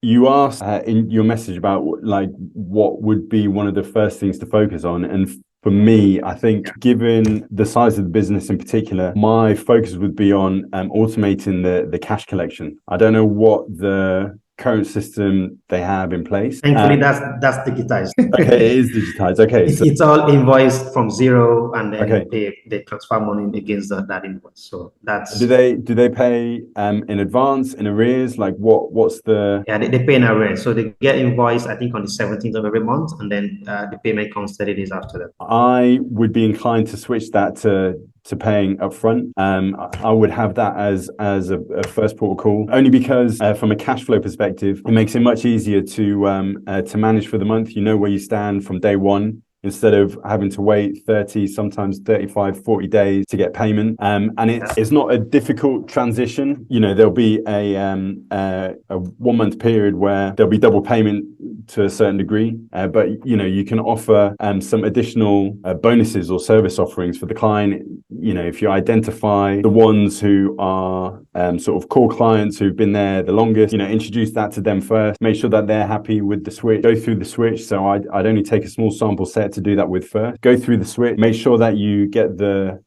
you asked in your message about like what would be one of the first things to focus on, and for me, I think given the size of the business in particular, my focus would be on automating the cash collection. I don't know what the current system they have in place. Thankfully, that's digitized. Okay, it is digitized. Okay, so It's all invoiced from zero, and then okay. they transfer money against that invoice. So Do that's they pay in advance, in arrears? Like what's the yeah, they pay in arrears. So they get invoiced, I think, on the 17th of every month, and then the payment comes 30 days after that. I would be inclined to switch that to paying upfront. I would have that as a first port of call, only because from a cash flow perspective, it makes it much easier to manage for the month. You know where you stand from day one, instead of having to wait 30, sometimes 35, 40 days to get payment. And it's not a difficult transition. You know, there'll be a 1 month period where there'll be double payment to a certain degree, but you know, you can offer some additional bonuses or service offerings for the client. You know, if you identify the ones who are sort of core clients who've been there the longest, you know, introduce that to them first, make sure that they're happy with the switch, go through the switch. So I'd only take a small sample set to do that with first. Go through the switch, make sure that you get the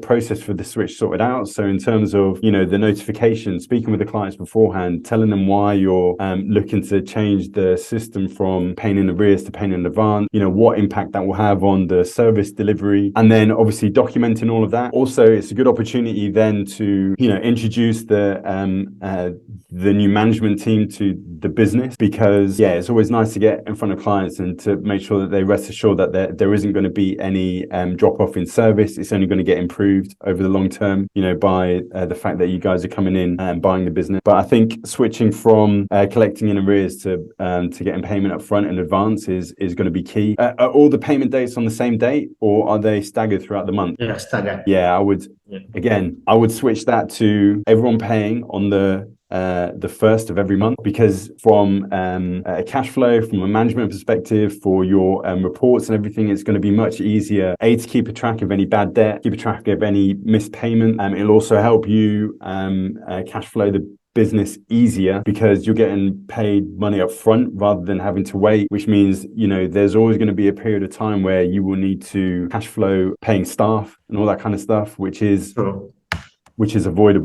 process for the switch sorted out. So in terms of, you know, the notification, speaking with the clients beforehand, telling them why you're looking to change the system from paying in arrears to paying in advance, you know, what impact that will have on the service delivery, and then obviously documenting all of that. Also, it's a good opportunity then to, you know, introduce the new management team to the business, because yeah, it's always nice to get in front of clients and to make sure that they rest assured that there isn't going to be any drop off in service. It's only going to get improved over the long term, you know, by the fact that you guys are coming in and buying the business. But I think switching from collecting in arrears to getting payment up front in advance is going to be key. Are all the payment dates on the same date, or are they staggered throughout the month? Yeah, staggered. Yeah, I would. Yeah. Again, I would switch that to everyone paying on the first of every month, because from a cash flow, from a management perspective, for your reports and everything, it's going to be much easier to keep a track of any bad debt, keep a track of any missed payment. It'll also help you cash flow the business easier, because you're getting paid money up front rather than having to wait, which means, you know, there's always going to be a period of time where you will need to cash flow paying staff and all that kind of stuff, which is True. avoidable.